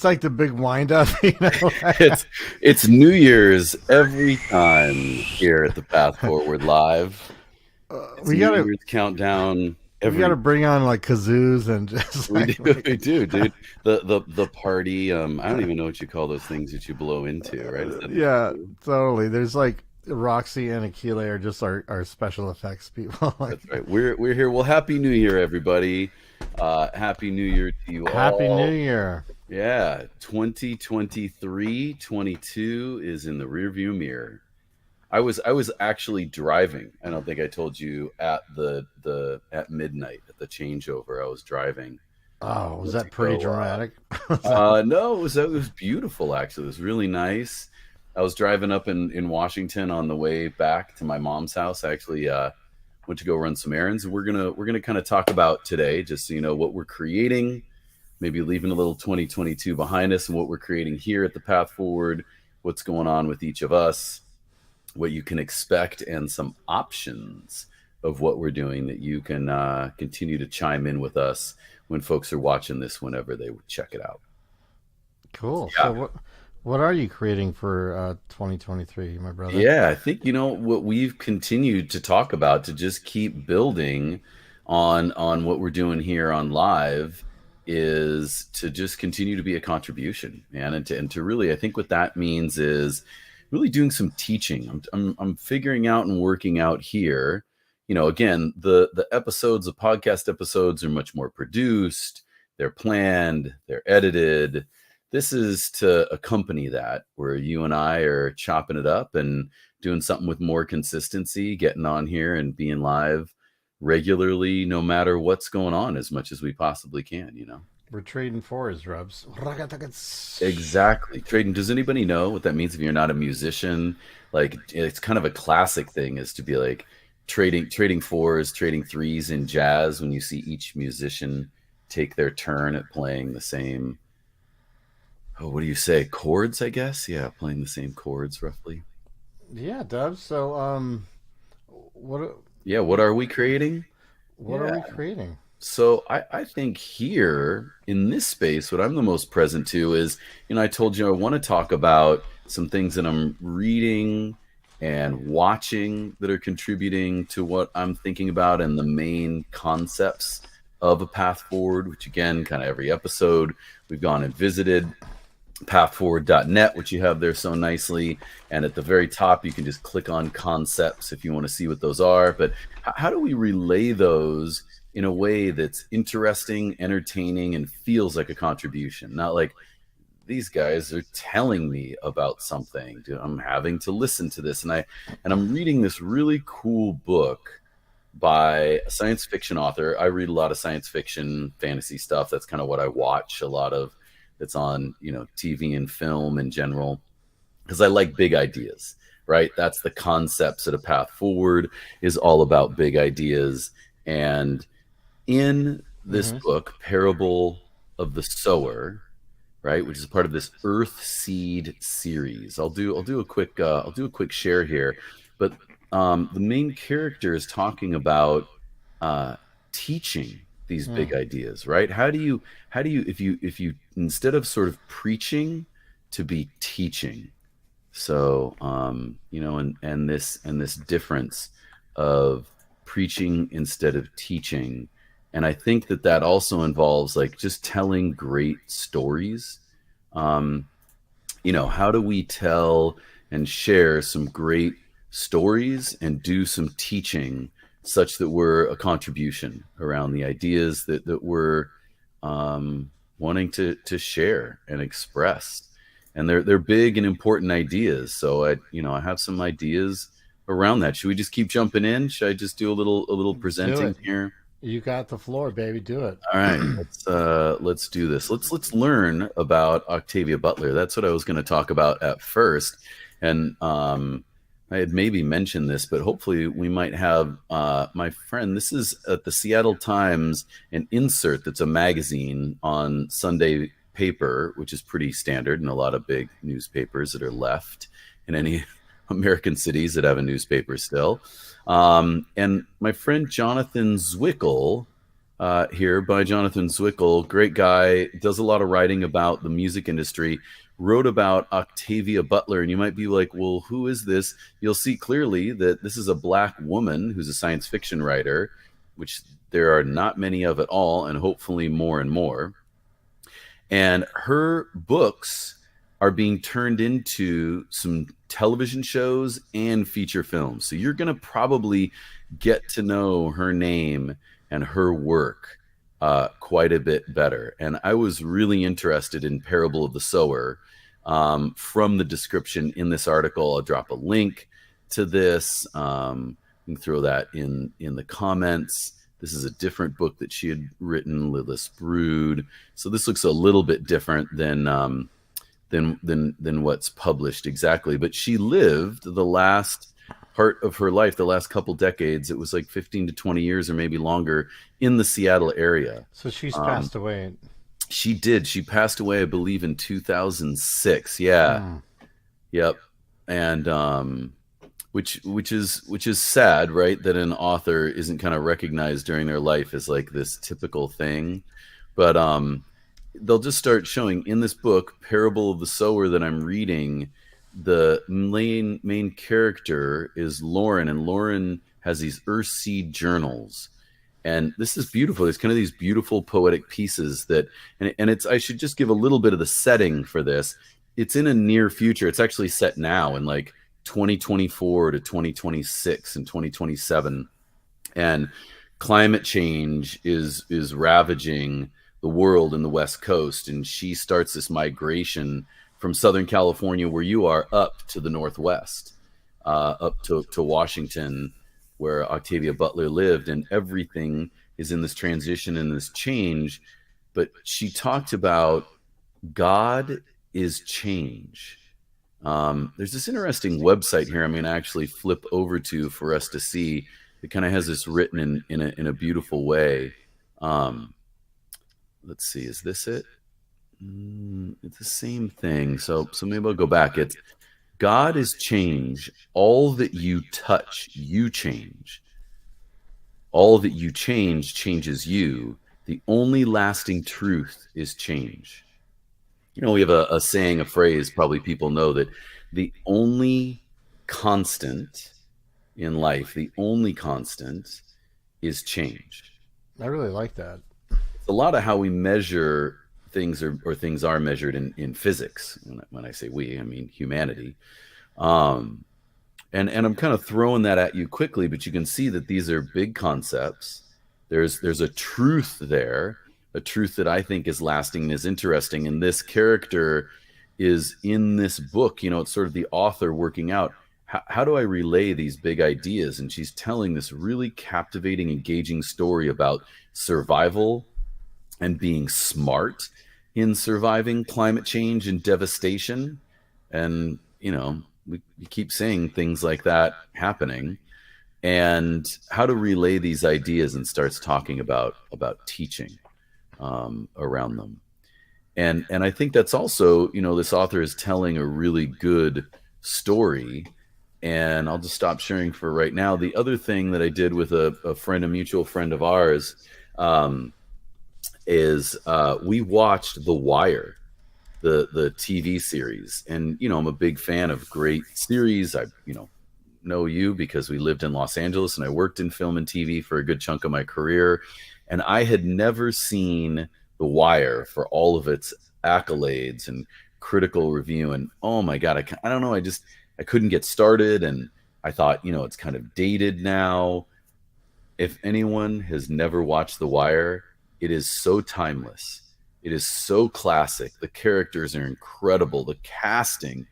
it's like the big wind up, you know. It's New Year's every time here at the Path Forward Live. It's we New gotta Year's countdown we gotta every. bring on like kazoos and just We like do, make we it. do, dude. The party. I don't even know what you call those things that you blow into, right? Is that a Yeah, kazoo? totally. There's like Roxy and Akila are just our special effects people. Like, That's right. We're here. Well, Happy New Year, everybody. Happy New Year to you Happy New all. Year. Yeah, 2023, 22 is in the rearview mirror. I was actually driving. I don't think I told you at the at midnight at the changeover. I was driving Oh, was to that pretty go. dramatic? Was that- No, it was beautiful actually. It was really nice. I was driving up in Washington on the way back to my mom's house. I actually went to go run some errands. We're gonna kind of talk about today, just so you know what we're creating, maybe leaving a little 2022 behind us, and what we're creating here at the Path Forward. What's going on with each of us, what you can expect, and some options of what we're doing that you can continue to chime in with us when folks are watching this, whenever they check it out. Cool. So Yeah. what are you creating for 2023, my brother? Yeah, I think what we've continued to talk about, to just keep building on what we're doing here on live, is to just continue to be a contribution, man, and to really, I think what that means is really doing some teaching. I'm figuring out and working out here. Again, the episodes, the podcast episodes, are much more produced. They're planned. They're edited. This is to accompany that, where you and I are chopping it up and doing something with more consistency, getting on here and being live regularly, no matter what's going on, as much as we possibly can. We're trading fours, Rubs. Exactly. Trading. Does anybody know what that means if you're not a musician? Like, it's kind of a classic thing, is to be like trading fours, trading threes in jazz, when you see each musician take their turn at playing the same. Oh, what do you say? Chords, I guess. Yeah, playing the same chords roughly. Yeah, Dubs. So what Yeah, what are we creating? what are Yeah. we creating? So I think here in this space, what I'm the most present to is, I told you I want to talk about some things that I'm reading and watching that are contributing to what I'm thinking about, and the main concepts of a path forward, which, again, kind of every episode we've gone and visited pathforward.net, which you have there so nicely. And at the very top, you can just click on concepts if you want to see what those are. But how do we relay those in a way that's interesting, entertaining, and feels like a contribution? Not like, these guys are telling me about something. Dude, I'm having to listen to this. And I'm reading this really cool book by a science fiction author. I read a lot of science fiction, fantasy stuff. That's kind of what I watch a lot of. That's on, TV and film in general, because I like big ideas, right? That's the concepts at a path forward, is all about big ideas. And in this Mm-hmm. book, Parable of the Sower, right, which is part of this Earth Seed series. I'll do a quick share here, but the main character is talking about uh, teaching these big Mm. ideas, right? How do you if you instead of sort of preaching, to be teaching. So, and this difference of preaching instead of teaching. And I think that also involves, like, just telling great stories. um, how do we tell and share some great stories and do some teaching, such that we're a contribution around the ideas that we're wanting to share and express. And they're big and important ideas. So I have some ideas around that. Should we just keep jumping in? Should I just do a little Do presenting it. here? You got the floor, baby. Do it. All right, let's do this. Let's learn about Octavia Butler. That's what I was going to talk about at first, and I had maybe mentioned this, but hopefully we might have my friend. This is at the Seattle Times, an insert that's a magazine on Sunday paper, which is pretty standard in a lot of big newspapers that are left in any American cities that have a newspaper still. And my friend Jonathan Zwickel here by Jonathan Zwickle. Great guy, does a lot of writing about the music industry. Wrote about Octavia Butler, and you might be like, well, who is this? You'll see clearly that this is a Black woman who's a science fiction writer, which there are not many of at all, and hopefully more and more. And her books are being turned into some television shows and feature films. So you're going to probably get to know her name and her work quite a bit better. And I was really interested in Parable of the Sower from the description in this article. I'll drop a link to this. You can throw that in the comments. This is a different book that she had written, Lilith's Brood. So this looks a little bit different than what's published exactly. But she lived the last part of her life, the last couple decades. It was like 15 to 20 years or maybe longer in the Seattle area. So she's passed away. She did. She passed away, I believe, in 2006. Yeah. Yep. And which is sad, right? That an author isn't kind of recognized during their life as like this typical thing. But they'll just start showing in this book, Parable of the Sower, that I'm reading. The main character is Lauren, and Lauren has these Earthseed journals. And this is beautiful. There's kind of these beautiful poetic pieces that, and it's, I should just give a little bit of the setting for this. It's in a near future. It's actually set now in like 2024 to 2026 and 2027. And climate change is ravaging the world in the West Coast. And she starts this migration from Southern California, where you are, up to the Northwest, up to Washington, where Octavia Butler lived, and everything is in this transition and this change. But she talked about God is change. There's this interesting website here I'm going to actually flip over to for us to see. It kind of has this written in a beautiful way. Let's see, is this it? It's the same thing. So maybe I'll go back. It's God is change. All that you touch, you change. All that you change changes you. The only lasting truth is change. You know, we have a saying, a phrase, probably people know, that the only constant in life, the only constant is change. I really like that. It's a lot of how we measure things, or things are measured in physics. When I say we, I mean humanity. And I'm kind of throwing that at you quickly, but you can see that these are big concepts. There's a truth there, a truth that I think is lasting and is interesting. And this character is in this book. You know, it's sort of the author working out, how do I relay these big ideas? And she's telling this really captivating, engaging story about survival and being smart in surviving climate change and devastation. And, you know, we keep seeing things like that happening, and how to relay these ideas, and starts talking about teaching around them. And I think that's also, you know, this author is telling a really good story. And I'll just stop sharing for right now. The other thing that I did with a friend, a mutual friend of ours, is we watched The Wire, the TV series. And, you know, I'm a big fan of great series. I, know you because we lived in Los Angeles and I worked in film and TV for a good chunk of my career. And I had never seen The Wire, for all of its accolades and critical review. And oh my God, I don't know. I couldn't get started. And I thought, it's kind of dated now. If anyone has never watched The Wire, it is so timeless. It is so classic. The characters are incredible. The casting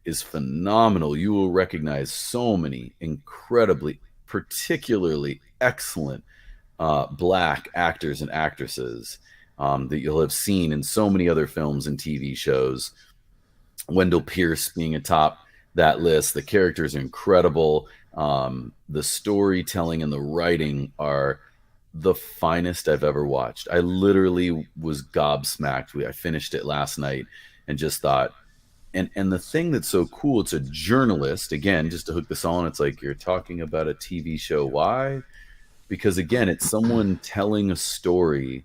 is phenomenal. You will recognize so many incredibly, particularly excellent Black actors and actresses that you'll have seen in so many other films and TV shows. Wendell Pierce being atop that list. The characters are incredible. The storytelling and the writing are the finest I've ever watched. I literally was gobsmacked. I finished it last night and just thought, and the thing that's so cool, it's a journalist, again, just to hook this on, it's like, you're talking about a TV show. Why? because again, it's someone telling a story,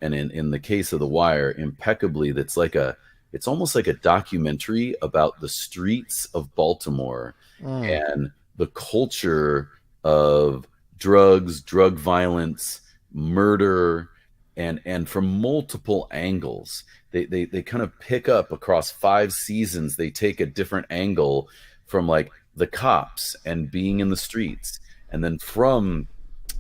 and in the case of The Wire, impeccably, it's almost like a documentary about the streets of Baltimore Mm. and the culture of drugs, drug violence, murder, and from multiple angles. They kind of pick up across 5 seasons. They take a different angle from like the cops and being in the streets, and then from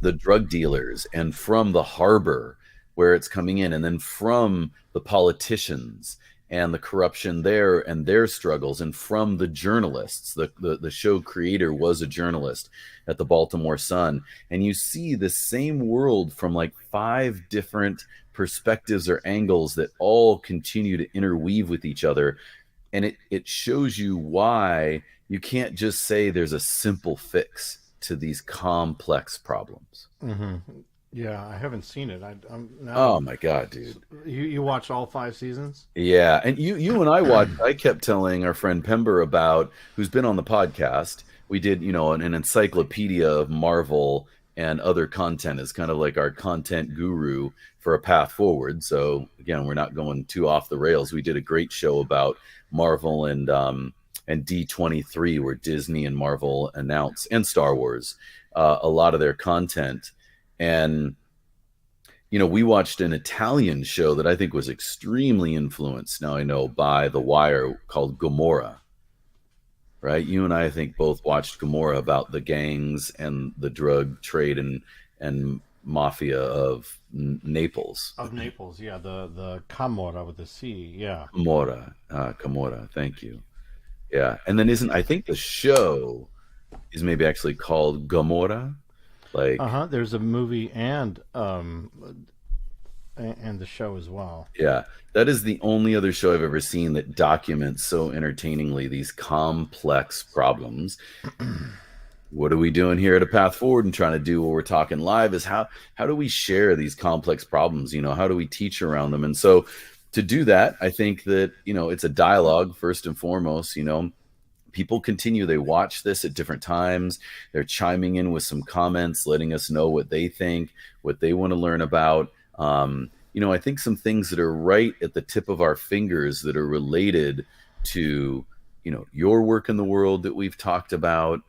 the drug dealers, and from the harbor where it's coming in, and then from the politicians and the corruption there and their struggles, and from the journalists. The show creator was a journalist at the Baltimore Sun, and you see the same world from like 5 different perspectives or angles that all continue to interweave with each other. And it shows you why you can't just say there's a simple fix to these complex problems. Hmm. Yeah, I haven't seen it. I'm Oh now. my God, dude. You watched all 5 seasons? Yeah, and you and I watched. I kept telling our friend Pember about, who's been on the podcast. We did, an encyclopedia of Marvel and other content, as kind of like our content guru for a path forward. So again, we're not going too off the rails. We did a great show about Marvel and D23, where Disney and Marvel announce, and Star Wars, a lot of their content. And we watched an Italian show that I think was extremely influenced, now I know, by The Wire, called Gomorrah, right? You and I think, both watched Gomorrah, about the gangs and the drug trade and mafia of Naples. Of Naples, yeah, the Camorra with the C, yeah. Camorra, thank you. Yeah, and then I think the show is maybe actually called Gomorrah, like. Uh-huh. There's a movie and the show as well. Yeah, that is the only other show I've ever seen that documents so entertainingly these complex problems. What are we doing here at A Path Forward and trying to do what we're talking live is how do we share these complex problems? How do we teach around them? And so to do that, I think that, it's a dialogue first and foremost. People continue, they watch this at different times. They're chiming in with some comments, letting us know what they think, what they want to learn about. I think some things that are right at the tip of our fingers that are related to, your work in the world that we've talked about.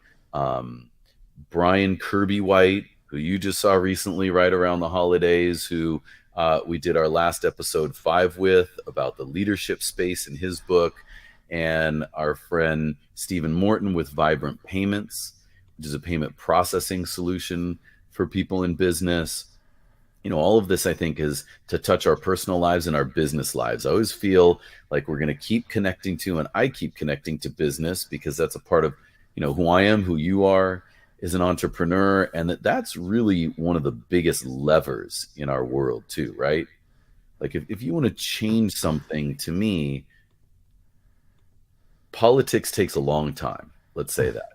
Brian Kirby White, who you just saw recently right around the holidays, who we did our last episode 5 with, about the leadership space in his book, and our friend Stephen Morton with Vibrant Payments, which is a payment processing solution for people in business. All of this, I think, is to touch our personal lives and our business lives. I always feel like we're going to keep connecting to, and I keep connecting to, business, because that's a part of, who I am, who you are as an entrepreneur, and that's really one of the biggest levers in our world too, right? Like if you want to change something, to me, politics takes a long time. Let's say that,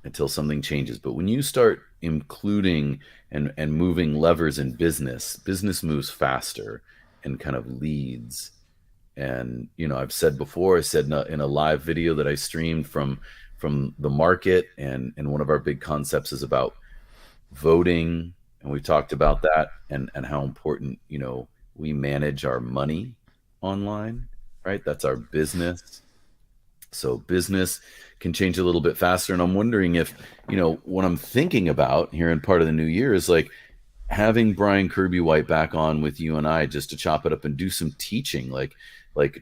until something changes. But when you start including and moving levers in business moves faster and kind of leads. And, I've said before, I said in a live video that I streamed from the market, and one of our big concepts is about voting. And we've talked about that, and how important, we manage our money online, right? That's our business. So business can change a little bit faster. And I'm wondering if, what I'm thinking about here in part of the new year is like having Brian Kirby White back on with you and I, just to chop it up and do some teaching, like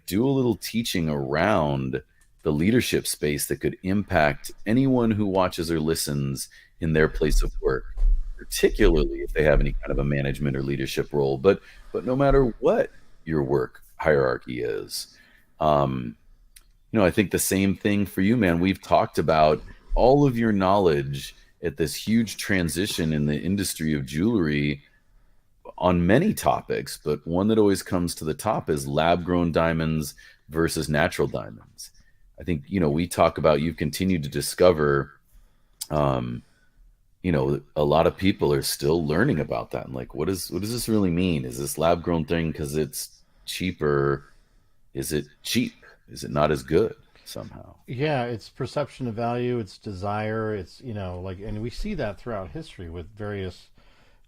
do a little teaching around the leadership space that could impact anyone who watches or listens in their place of work, particularly if they have any kind of a management or leadership role, but no matter what your work hierarchy is. I think the same thing for you, man. We've talked about all of your knowledge at this huge transition in the industry of jewelry on many topics, but one that always comes to the top is lab grown diamonds versus natural diamonds. I think, we talk about, you've continued to discover, a lot of people are still learning about that. And like, what does this really mean? Is this lab grown thing because it's cheaper? Is it cheap is it not as good somehow? Yeah, it's perception of value, it's desire, it's, like, and we see that throughout history with various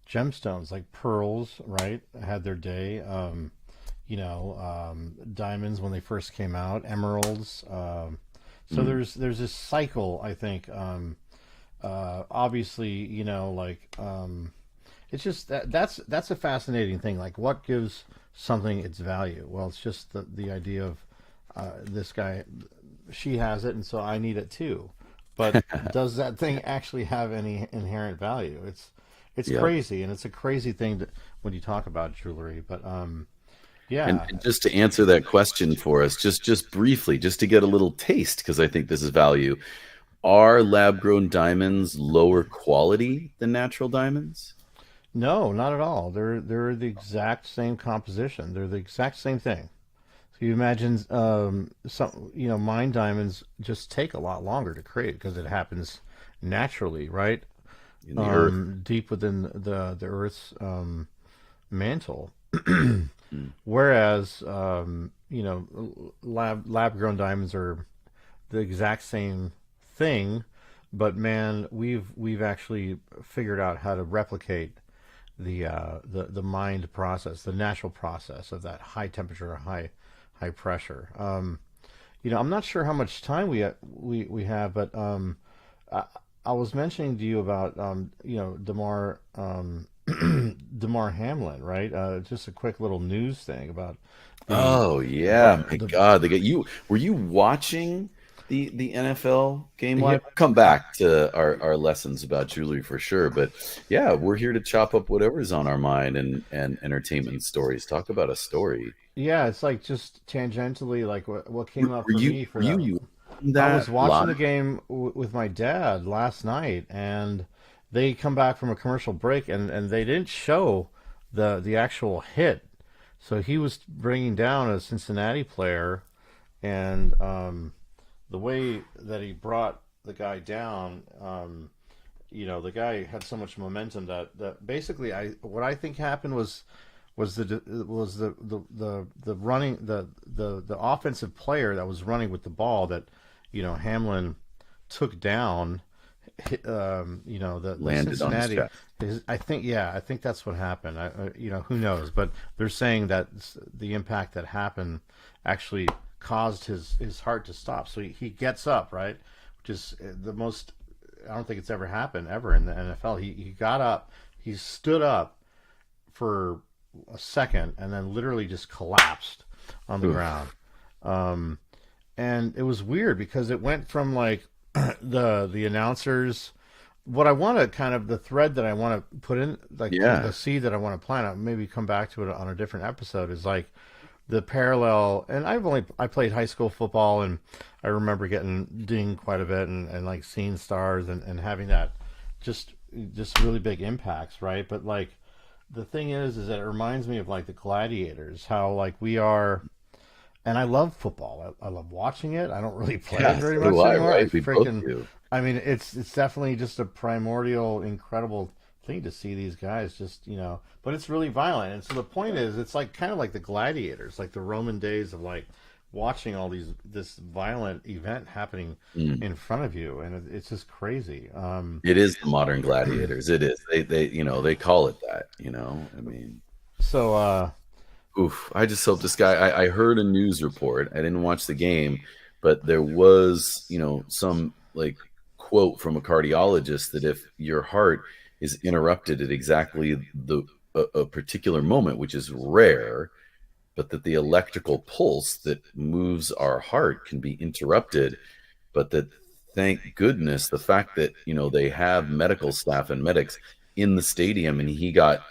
gemstones, like pearls, right, had their day. Diamonds when they first came out, emeralds. So Mm. there's this cycle, I think. Obviously, it's just that's a fascinating thing. Like, what gives something its value? Well, it's just the idea of this guy, she has it, and so I need it too. But does that thing actually have any inherent value? It's Yep. crazy, and it's a crazy thing when you talk about jewelry. But And yeah, just to answer that question for us, just briefly, just to get a little taste, because I think this is value. Are lab grown diamonds lower quality than natural diamonds? no, not at all. They're the exact same composition. They're the exact same thing. So you imagine some mine diamonds just take a lot longer to create because it happens naturally, right? In the earth? Deep within the Earth's mantle. Mm. Whereas lab grown diamonds are the exact same thing, but man, we've actually figured out how to replicate the mined process, the natural process of that high temperature, high pressure. I'm not sure how much time we have, but I, I was mentioning to you about Damar Damar Hamlin, right? Just a quick little news thing about the Oh but yeah, my the God! They get you. Were you watching the NFL game yeah live? Come back to our lessons about jewelry for sure. But yeah, we're here to chop up whatever's on our mind and entertainment stories. Talk about a story. yeah, it's like just tangentially like what came up Were for you me for were that. you watching I was that watching live? the game with my dad last night, and they come back from a commercial break, and they didn't show the actual hit. So he was bringing down a Cincinnati player, and the way that he brought the guy down, the guy had so much momentum that basically what I think happened was the running the offensive player that was running with the ball that Hamlin took down. The Landed on his Cincinnati. chest. I think that's what happened. Who knows? But they're saying that the impact that happened actually caused his heart to stop. So he gets up, right, which is the most. I don't think it's ever happened ever in the NFL. He got up, he stood up for a second, and then literally just collapsed on the Oof. ground. Um, and it was weird because it went from like the announcers. What I want to kind of the thread that I want to put in, like the Yeah. seed that I want to plant, maybe come back to it on a different episode, is like the parallel. And I played high school football, and I remember getting dinged quite a bit, and like seeing stars, and having that just just really big impacts, right? But like the thing is that it reminds me of like the gladiators, how like we are. And I love football. I love watching it. I don't really play it Yeah, very so do much I, anymore. I right? We both freaking, do. I mean, it's definitely just a primordial, incredible thing to see these guys just but it's really violent. And so the point is, it's like kind of like the gladiators, like the Roman days of like watching all this violent event happening Mm. in front of you, and it's just crazy. It is the modern gladiators. It is. They call it that, I mean, So oof. I just hope this guy, I heard a news report. I didn't watch the game, but there was, some like quote from a cardiologist that if your heart is interrupted at exactly a particular moment, which is rare, but that the electrical pulse that moves our heart can be interrupted, but that thank goodness the fact that they have medical staff and medics in the stadium, and he got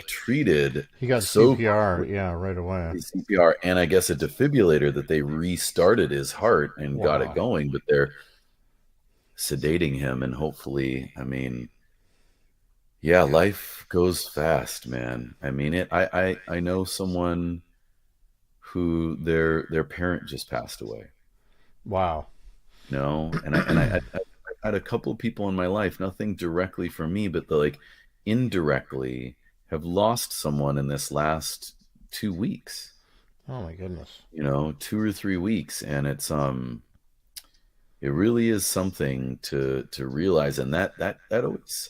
treated he got so CPR, quickly, yeah, right away. CPR, and I guess a defibrillator, that they restarted his heart and got it Wow. going, but they're sedating him, and hopefully, I mean, yeah, life goes fast, man. I mean, I know someone who their parent just passed away. Wow. And I've had a couple of people in my life, nothing directly for me, but like indirectly have lost someone in this last 2 weeks. Oh my goodness. 2 or 3 weeks, and it really is something to realize, and that always,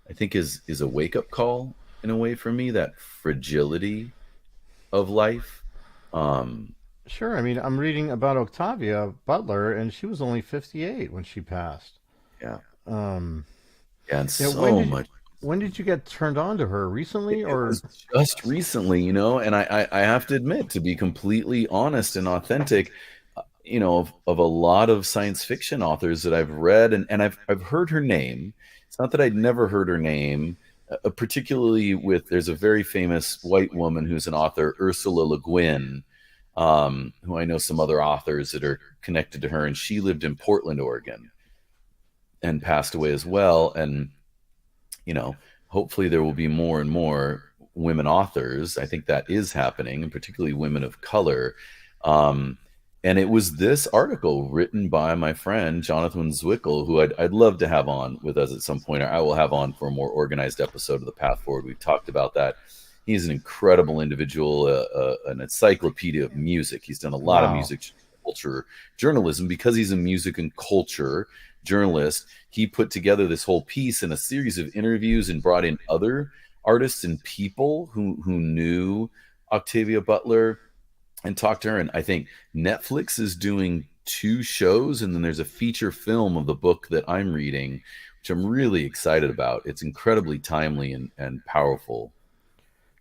I think, is a wake up call in a way for me, that fragility of life. Um, Sure. I mean, I'm reading about Octavia Butler, and she was only 58 when she passed. yeah, Um, yeah, and yeah. so much. When did you get turned on to her? Recently, It or? was just recently, and I have to admit, to be completely honest and authentic, of a lot of science fiction authors that I've read, and I've heard her name. It's not that I'd never heard her name, particularly with, there's a very famous white woman who's an author, Ursula Le Guin, who I know some other authors that are connected to her, and she lived in Portland, Oregon, and passed away as well. And you know, hopefully there will be more and more women authors. I think that is happening, and particularly women of color. Um, and it was this article written by my friend Jonathan Zwickel, who I'd love to have on with us at some point. I will have on for a more organized episode of the Path Forward. We've talked about that. He's an incredible individual, an encyclopedia of music. He's done a lot of Wow. music culture journalism. Because he's a music and culture journalist, he put together this whole piece in a series of interviews and brought in other artists and people who knew Octavia Butler and talked to her. And I think Netflix is doing 2 shows, and then there's a feature film of the book that I'm reading, which I'm really excited about. It's incredibly timely and powerful.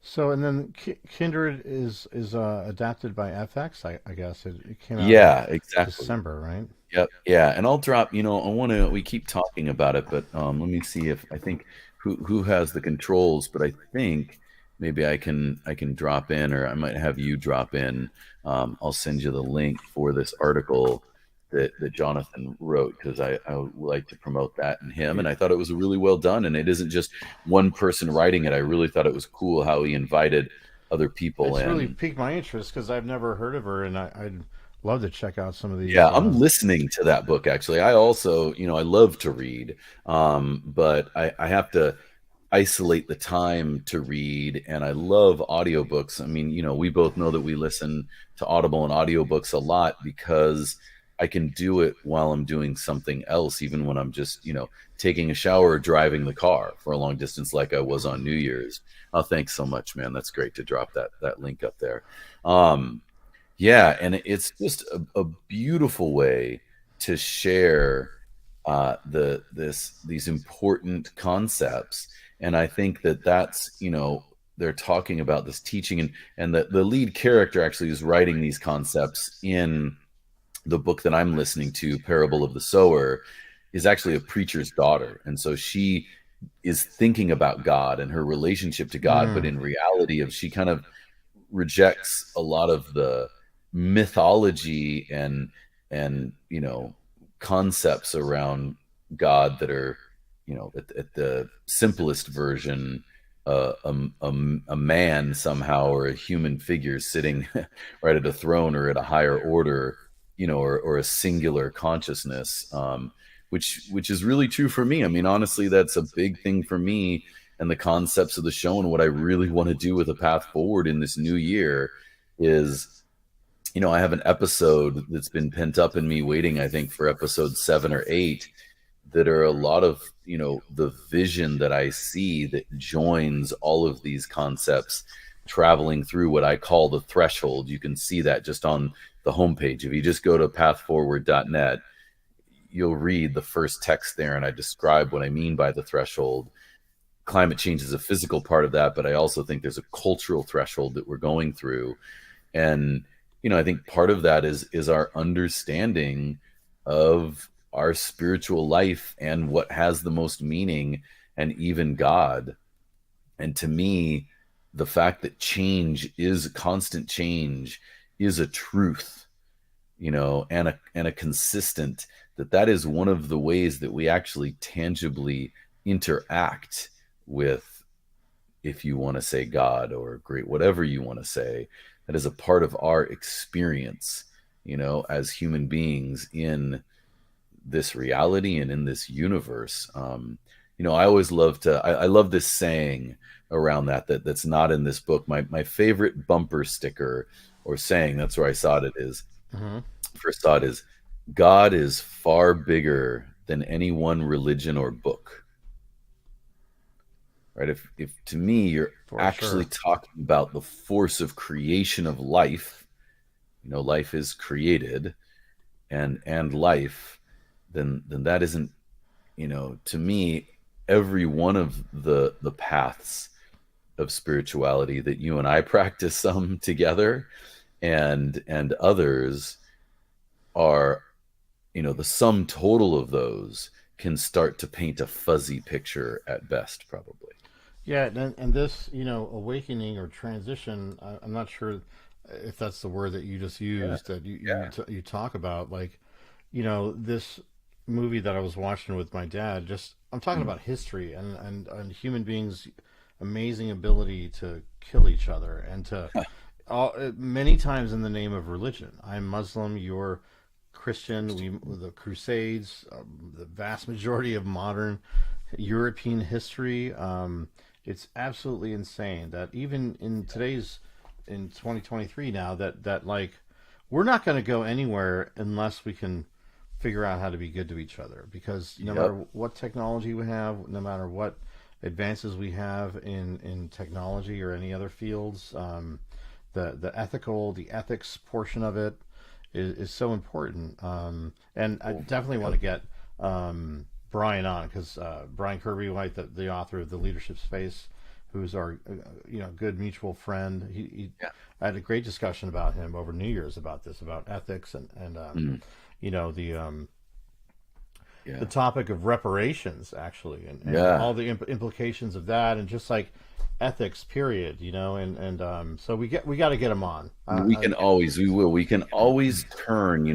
So, and then Kindred is adapted by FX. I guess it came out in Yeah, exactly. December, right? Yep. Yeah. And I'll drop, I want to, we keep talking about it, but let me see if I think who has the controls, but I think maybe I can drop in, or I might have you drop in. I'll send you the link for this article that Jonathan wrote, because I would like to promote that and him. And It, I thought it was really well done. And it isn't just one person writing it. I really thought it was cool how he invited other people it's really in. piqued my interest because I've never heard of her, and I'd love to check out some of Yeah, these. I'm listening to that book actually. I also, I love to read, but I have to isolate the time to read, and I love audiobooks. I mean, we both know that we listen to Audible and audiobooks a lot because I can do it while I'm doing something else, even when I'm just, taking a shower or driving the car for a long distance, like I was on New Year's. Oh, thanks so much, man. That's great to drop that link up there. Um, yeah, and it's just a beautiful way to share these important concepts. And I think that's, they're talking about this teaching, and the lead character actually is writing these concepts in the book that I'm listening to, Parable of the Sower, is actually a preacher's daughter. And so she is thinking about God and her relationship to God, but Mm, in reality, of she kind of rejects a lot of the mythology and concepts around God that are, at the simplest version, a man somehow, or a human figure sitting right at a throne, or at a higher order, or a singular consciousness, which is really true for me. I mean, honestly, that's a big thing for me, and the concepts of the show, and what I really want to do with a path forward in this new year is, I have an episode that's been pent up in me, waiting, I think, for episode 7 or 8, that are a lot of, the vision that I see that joins all of these concepts, traveling through what I call the threshold. You can see that just on the homepage. If you just go to pathforward.net, you'll read the first text there, and I describe what I mean by the threshold. Climate change is a physical part of that, but I also think there's a cultural threshold that we're going through. And I think part of that is our understanding of our spiritual life and what has the most meaning, and even God. And to me, the fact that constant change is a truth, and a consistent, that is one of the ways that we actually tangibly interact with, if you want to say God, or great, whatever you want to say, that is a part of our experience, as human beings in this reality and in this universe. I always I love this saying around that's not in this book. My favorite bumper sticker or saying, that's where I saw it, is Hmm. first thought is, God is far bigger than any one religion or book, right? If to me you're For actually sure. talking about the force of creation of life, life is created, and life, then that isn't, to me, every one of the paths of spirituality that you and I practice, some together, and others are, the sum total of those can start to paint a fuzzy picture at best, probably. Yeah, and this, awakening or transition, I'm not sure if that's the word that you just Yeah, used, that yeah. you talk about, like, this movie that I was watching with my dad. Just I'm talking Mm. about history and human beings' amazing ability to kill each other and to many times in the name of religion. I'm Muslim, you're Christian. The Crusades, the vast majority of modern European history. It's absolutely insane that even in 2023 now, that like we're not going to go anywhere unless we can figure out how to be good to each other, because no Yep. matter what technology we have, no matter what advances we have in technology or any other fields, the ethics portion of it is so important. And I definitely want Yep. to get Brian on, because Brian Kirby White, the author of The Leadership Space, who's our good mutual friend. Yeah. I had a great discussion about him over New Year's about this, about ethics and Mm. you know the Yeah. topic of reparations, actually, and Yeah. all the implications of that, and just like ethics, period. And so we got to get him on. We can always turn,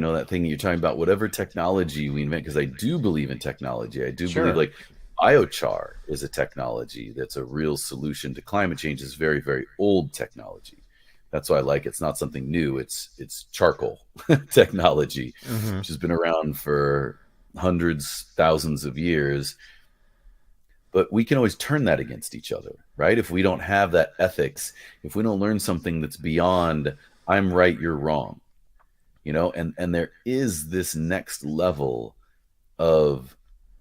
that thing you're talking about, whatever technology we invent, because I do believe in technology. I do believe, Sure. like, biochar is a technology that's a real solution to climate change. Is very, very old technology. That's why I like it. It's not something new. It's charcoal technology, Hmm. which has been around for hundreds, thousands of years. But we can always turn that against each other, right? If we don't have that ethics, if we don't learn something that's beyond I'm right, you're wrong, and there is this next level of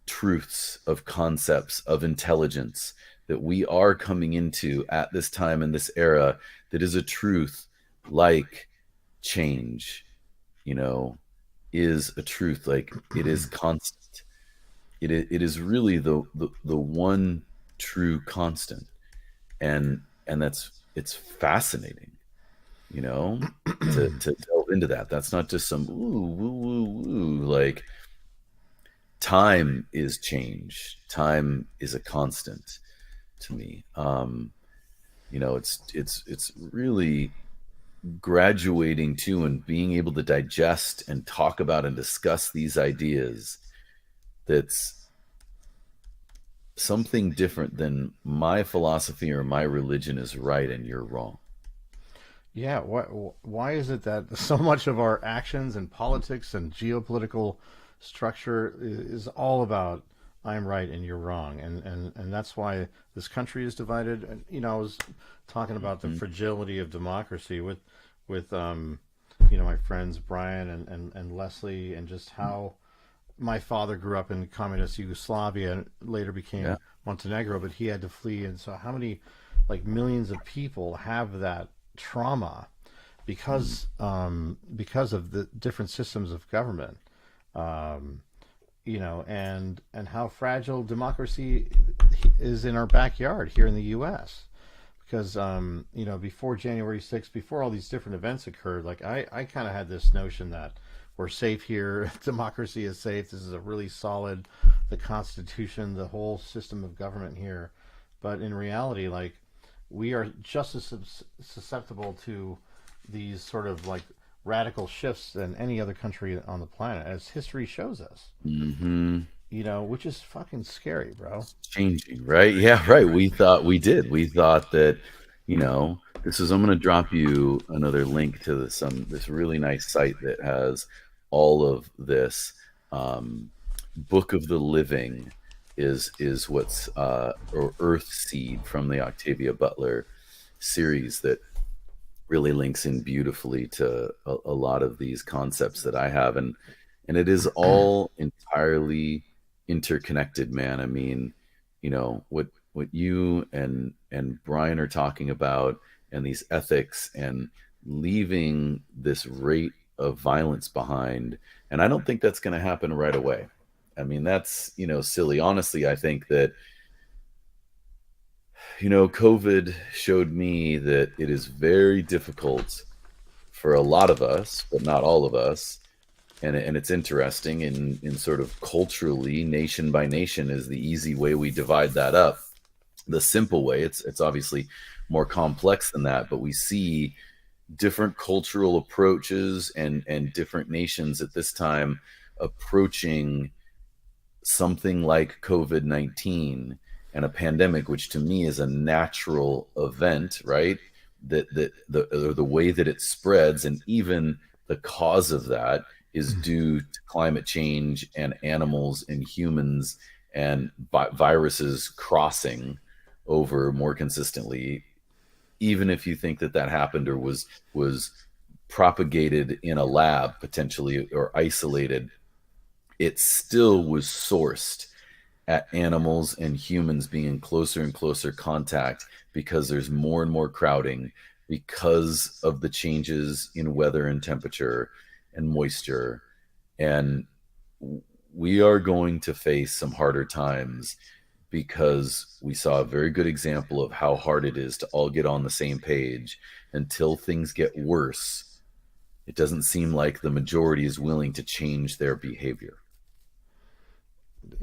truths, of concepts, of intelligence that we are coming into at this time in this era, that is a truth like change, you know, is a truth, like it is constant. It is really the one true constant, and it's fascinating, you know, to delve into that. That's not just some ooh woo woo woo. Like, time is change. Time is a constant to me. It's really graduating to and being able to digest and talk about and discuss these ideas. That's something different than my philosophy or my religion is right and you're wrong. Yeah, why is it that so much of our actions and politics and geopolitical structure is all about I'm right and you're wrong, and that's why this country is divided. And I was talking about the Mhm. fragility of democracy with my friends Brian and Leslie, and just how my father grew up in communist Yugoslavia and later Yeah. became Montenegro, but he had to flee. And so, how many, like, millions of people have that trauma Mm. because of the different systems of government, um, and how fragile democracy is in our backyard here in the U.S. Because before January 6th, before all these different events occurred, like I kind of had this notion that we're safe here, democracy is safe. This is a really solid, the Constitution, the whole system of government here. But in reality, like, we are just as susceptible to these sort of like radical shifts than any other country on the planet, as history shows us. Hmm. Which is fucking scary, bro. Changing, right? Yeah, right. We thought that, this is, I'm going to drop you another link to this really nice site that has all of this. Book of the Living is what's or Earth Seed, from the Octavia Butler series, that really links in beautifully to a lot of these concepts that I have, and it is all entirely interconnected, man. I mean, what you and Brian are talking about, and these ethics, and leaving this rate of violence behind, and I don't think that's going to happen right away. I mean, that's, silly. Honestly, I think that, COVID showed me that it is very difficult for a lot of us, but not all of us. And it's interesting in sort of culturally, nation by nation is the easy way we divide that up. The simple way, it's obviously more complex than that, but we see different cultural approaches and different nations at this time approaching something like COVID-19 and a pandemic, which to me is a natural event, right? That the way that it spreads, and even the cause of that, is due to climate change and animals and humans and viruses crossing over more consistently. Even if you think that that happened or was propagated in a lab potentially, or isolated, it still was sourced at animals and humans being in closer and closer contact, because there's more and more crowding because of the changes in weather and temperature and moisture. And we are going to face some harder times, because we saw a very good example of how hard it is to all get on the same page. Until things get worse, it doesn't seem like the majority is willing to change their behavior.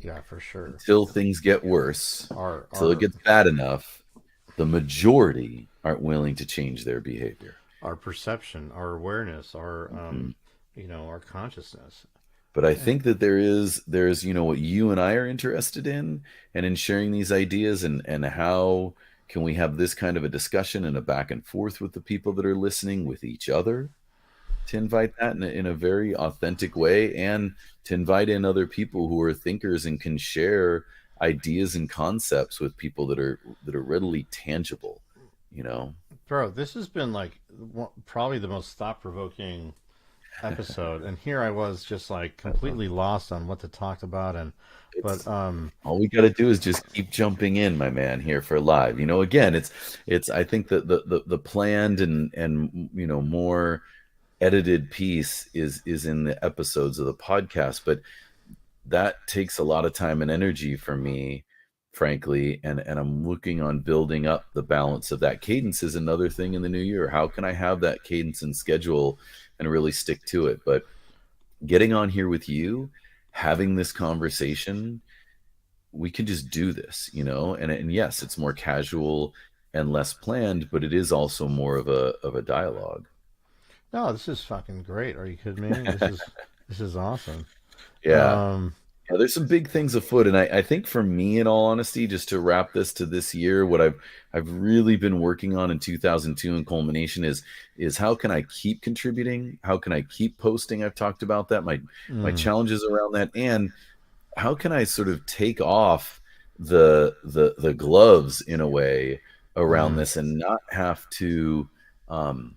Yeah, for sure. Until things get worse, Our until it our gets bad enough, the majority aren't willing to change their behavior. our perception, our awareness, Mhm. our consciousness. But I And think that there's what you and I are interested in, and in sharing these ideas, and how can we have this kind of a discussion and a back and forth with the people that are listening, with each other, to invite that in a very authentic way, and to invite in other people who are thinkers and can share ideas and concepts with people that are readily tangible, you know. bro, this has been like probably the most thought provoking episode, and here I was just like completely lost on what to talk about, and but It's all we got to do is just keep jumping in, my man, here for live. Again, it's I think that the planned and more edited piece is in the episodes of the podcast, but that takes a lot of time and energy for me, frankly, and I'm looking on building up the balance of that. Cadence is another thing in the new year. How can I have that cadence and schedule and really stick to it? But getting on here with you, having this conversation, we can just do this, and yes, it's more casual and less planned, but it is also more of a dialogue. no, this is fucking great. Are you kidding me? This is awesome. Yeah. Um, Yeah, there's some big things afoot, and I think for me, in all honesty, just to wrap this to this year, what I've really been working on in 2002 and culmination is how can I keep contributing? How can I keep posting? I've talked about that, my mm, challenges around that, and how can I sort of take off the gloves in a way around mm, this, and not have to um,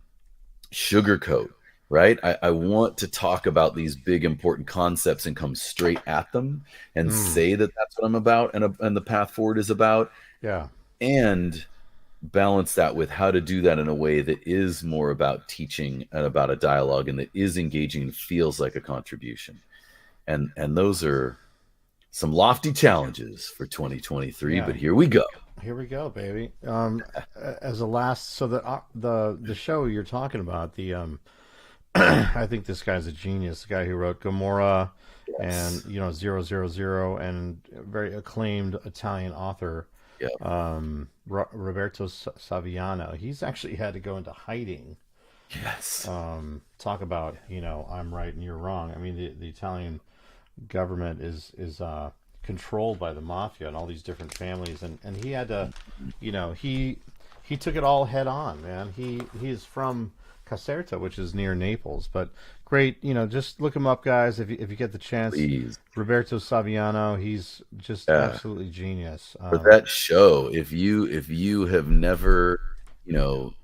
sugarcoat, right? I want to talk about these big important concepts and come straight at them, and mm, say that that's what I'm about, and the path forward is about, yeah. and balance that with how to do that in a way that is more about teaching and about a dialogue, and that is engaging and feels like a contribution. And those are some lofty challenges for 2023, Yeah. but here we go. Here we go, baby. As a last, so the show you're talking about, the I think this guy's a genius. The guy who wrote Gomorrah, and Yes. 000, and a very acclaimed Italian author, Yeah. Roberto Saviano. He's actually had to go into hiding. Yes. Talk about, I'm right and you're wrong. I mean, the Italian government is controlled by the mafia and all these different families, and he had to, he took it all head on, man. He is from Caserta, which is near Naples, but great. Just look him up, guys, if you get the chance. Please. Roberto Saviano, he's just Yeah. absolutely genius. For that show, if you have never, you know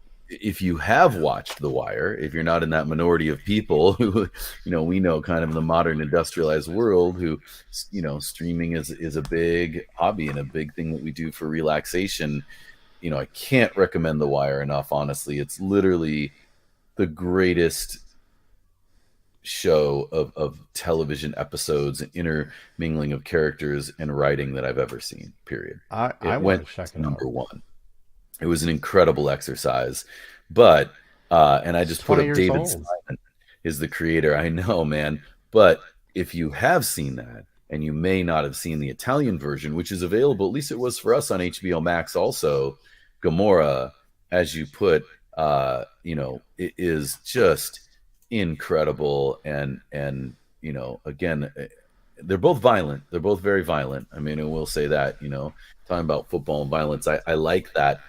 if you have watched The Wire, if you're not in that minority of people who, we know kind of in the modern industrialized world who, streaming is a big hobby and a big thing that we do for relaxation. I can't recommend The Wire enough, honestly. It's literally the greatest show of television episodes and intermingling of characters and writing that I've ever seen, period. I It want went to check to it out. number one. It was an incredible exercise. But and I It's just put 20 up years David old. Simon is the creator. I know, man. But if you have seen that, and you may not have seen the Italian version, which is available, at least it was for us on HBO Max also, Gamora, as you put, it is just incredible. And again, they're both violent. They're both very violent. I mean, I will say that, talking about football and violence, I like that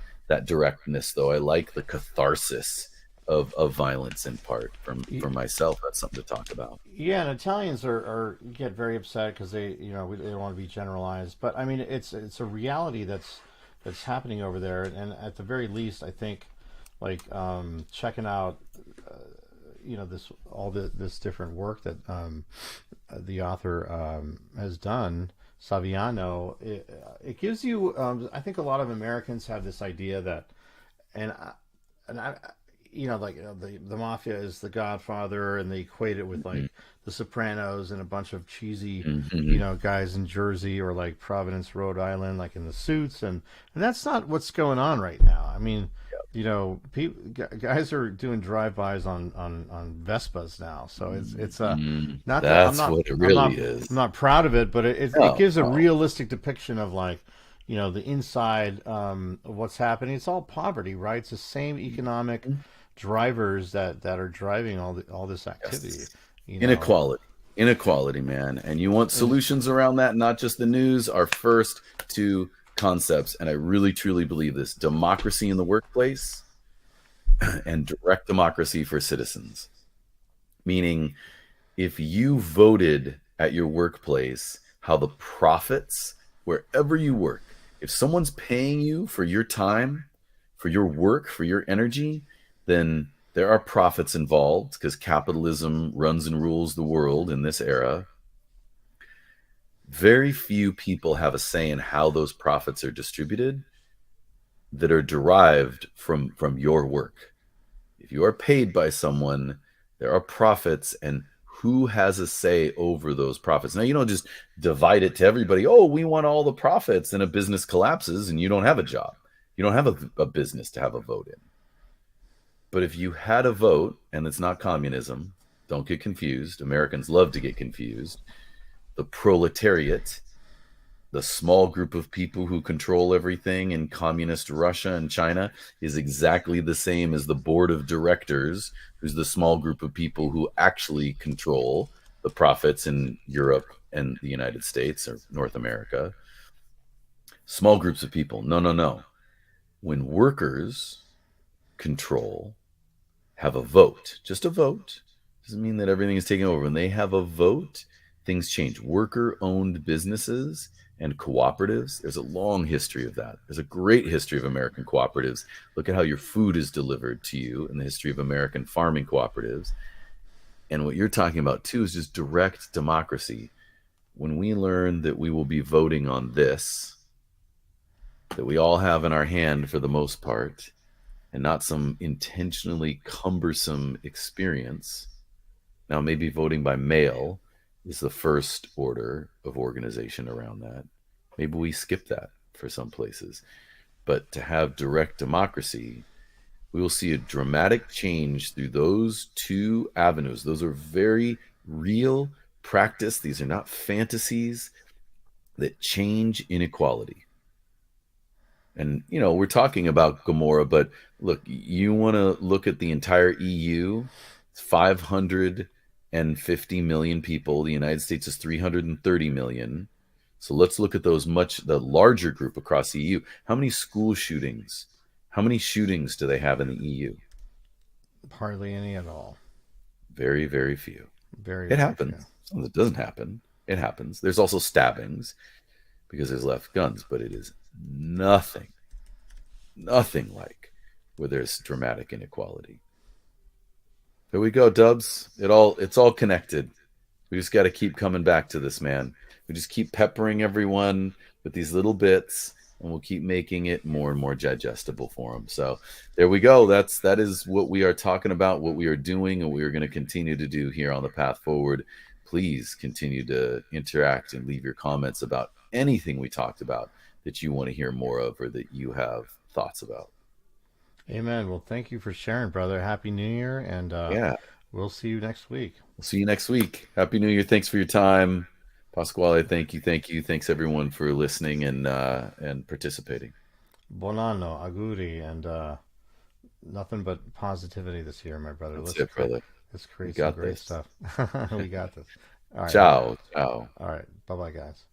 directness, though. I like the catharsis of violence in part Y- from myself. That's something to talk about. Yeah, and Italians are get very upset because they don't want to be generalized. But I mean, it's a reality that's happening over there, and at the very least, I think like checking out this this different work that the author has done, Saviano. It gives you. I think a lot of Americans have this idea that, and I like the mafia is the Godfather, and they equate it with like the Sopranos and a bunch of cheesy, Mm-hmm. guys in Jersey or like Providence, Rhode Island, like in the suits, and that's not what's going on right now. I mean, guys are doing drive-bys on Vespas now, so it's Mm-hmm. not that That's what it I'm really not is. I'm not proud of it, but it No, gives a no. realistic depiction of like the inside of what's happening. It's all poverty, right? It's the same economic drivers that are driving all this activity. Yes. You know, Inequality, man. And you want and solutions around that, not just the news. Our first two concepts, and I really truly believe this: democracy in the workplace and direct democracy for citizens. Meaning, if you voted at your workplace how the profits, wherever you work, if someone's paying you for your time, for your work, for your energy, then there are profits involved because capitalism runs and rules the world in this era. Very few people have a say in how those profits are distributed that are derived from your work. If you are paid by someone, there are profits, and who has a say over those profits? Now, you don't just divide it to everybody. Oh, we want all the profits, and a business collapses, and you don't have a job. You don't have a business to have a vote in. But if you had a vote, and it's not communism, don't get confused. Americans love to get confused. The proletariat, the small group of people who control everything in communist Russia and China, is exactly the same as the board of directors, who's the small group of people who actually control the profits in Europe and the United States or North America. Small groups of people. No, no, no. When workers control, have a vote, just a vote, doesn't mean that everything is taken over. When they have a vote, things change. Worker owned businesses and cooperatives, there's a long history of that. There's a great history of American cooperatives. Look at how your food is delivered to you in the history of American farming cooperatives. And what you're talking about too is just direct democracy. When we learn that we will be voting on this, that we all have in our hand for the most part, and not some intentionally cumbersome experience. Now, maybe voting by mail is the first order of organization around that. Maybe we skip that for some places. But to have direct democracy, we will see a dramatic change through those two avenues. Those are very real practice. These are not fantasies that change inequality. And we're talking about Gomorrah, but look, you want to look at the entire EU. It's 550 million people. The United States is 330 million. So let's look at the larger group across the EU. How many school shootings? How many shootings do they have in the EU? hardly any at all. Very, very few. Very It very few. happens. It doesn't happen. It happens. There's also stabbings because there's left guns, but it is nothing like where there's dramatic inequality. There we go, Dubs. It's all connected. We just got to keep coming back to this, man. We just keep peppering everyone with these little bits, and we'll keep making it more and more digestible for them. So there we go. That is what we are talking about, what we are doing, and we are going to continue to do here on the path forward. Please continue to interact and leave your comments about anything we talked about that you want to hear more of or that you have thoughts about. Amen. Well, thank you for sharing, brother. Happy New Year, and Yeah. we'll see you next week. We'll see you next week. Happy New Year. Thanks for your time. Pasquale, thank you. Thank you. Thanks everyone for listening and participating. Buon anno, auguri, and nothing but positivity this year, my brother. That's it, brother. Let's We create some got great this. stuff. We got this. All right. Ciao. Ciao. All right. Bye bye, guys.